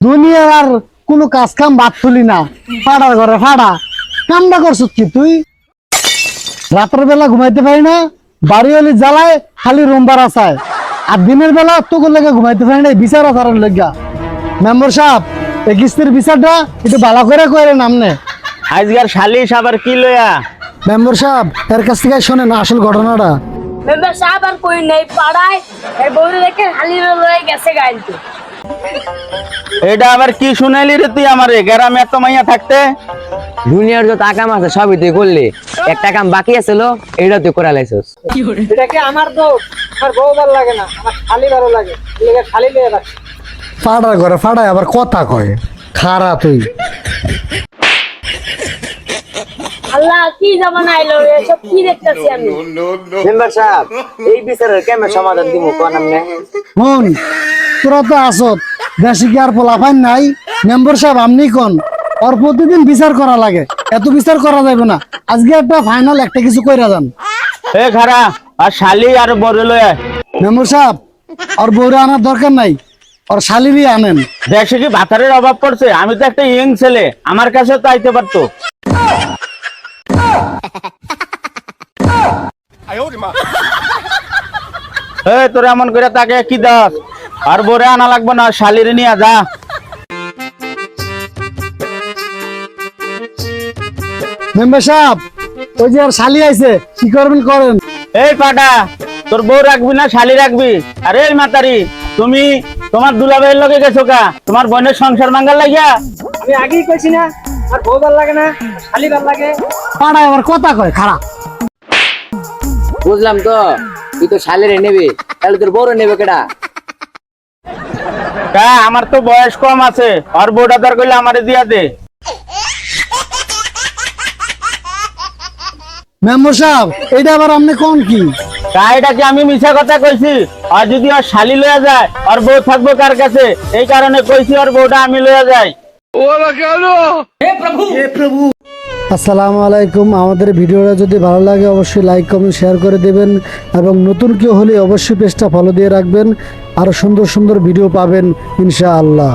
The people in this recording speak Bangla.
দুনিয়ার আর কোনো কাজ কাম বাদ তুলি না, ফাড়ার ঘরে ফাড়া কামটা করছ কি তুই? রাতের বেলা ঘুমাইতে পারি না, বাড়ি হলি জ্বালায় খালি রুমবার আসায়, আর দিনের বেলা তোকে লেগে ঘুমাইতে পারি না বিচার আসার লেগা। মেম্বার সাহেব, এই কিস্তির বিচারটা একটু ভালো করে কইরে নামনে। আজকার শালিশ আবার কি লয়া? মেম্বার সাহেব, এর কাছ থেকে শোনেন আসল ঘটনাটা। মেম্বার সাহেব আর কই নাই পাড়ায় এর বউরে দেখে হালির লয়ে গেছে গাইতে। এটা আবার কি শুনাইলি রে তুই আমারে? গ্রামে এত মাইয়া থাকতে দুনিয়ার যত কাম আছে সবই তুই করলি, একটা কাম বাকি আছিল এইটা তুই করে লাইছস। এটা কি আমার দোষ? আমার বউ ভালো লাগে না, আমার খালি ভালো লাগে, লেগে খালি লিয়ে রাখি। ফাড়ার ঘরে ফাড়ায় আবার কথা কয়, খারা তুই। আল্লাহ কি জামানা আইলো রে, সব কি দেখতাছি আমি। মেম্বার সাহেব, এই বিচারের কেমন সমাধান দিব কোন আমনে? হন তোরা তো আসত, দেশে কি আর পোলাপাইন নাই? মেম্বার সাহেব আপনি কোন, ওর প্রতিদিন বিচার করা লাগে, এত বিচার করা যাবে না। আজকে একটা ফাইনাল একটা কিছু কইরা যান। এ খারা আর শালি আর বড় লয়া। মেম্বার সাহেব, ওর বউরে আনার দরকার নাই, ওর শালিরই আনেন। দেশে কি ভাতারের অভাব পড়ছে? আমি তো একটা ইয়ং ছেলে, আমার কাছে তো আইতে পারতো। তোর এমন করে তাকে কি দাস? আর বরে আনা লাগবে না, শালিরে নিয়ে যা। মেম্বার সাহেব, ওই যে আর শালি আইছে, কি করবেন করেন। এই পাটা, তোর বউ রাখবি না শালি রাখবি? আরে এই মাতারি, তুমি তোমার দুলাভাইয়ের লগে গেছো কা তোমার বোনের সংসার মাঙ্গাল লাগিয়া? আমি আগেই কইছি না আর বউ ভালো লাগে না, খালি ভালো লাগে। পাড়ায় আবার কথা কয় খারা। বুঝলাম তো, তুই তো শালেরে নেবে, তাহলে তোর বড় নেবে কেডা? আমার তো বয়স কম আছে, আর বউটা দর করলে আমারে দিয়া দে। মেম্বার সাহেব, এটা আবার আপনি কোন কি? এটা কি আমি মিছা কথা কইছি? আর যদি আর শালি লইয়া যায় আর বউ থাকবো কার কাছে? এই কারণে কইছি আর বউটা আমি লইয়া যাই। আসসালামু আলাইকুম। আমাদের ভিডিওটা যদি ভালো লাগে অবশ্যই লাইক কমেন্ট শেয়ার করে দেবেন, এবং নতুন কেউ হলে অবশ্যই পেজটা ফলো দিয়ে রাখবেন। আরো সুন্দর সুন্দর ভিডিও পাবেন ইনশাআল্লাহ।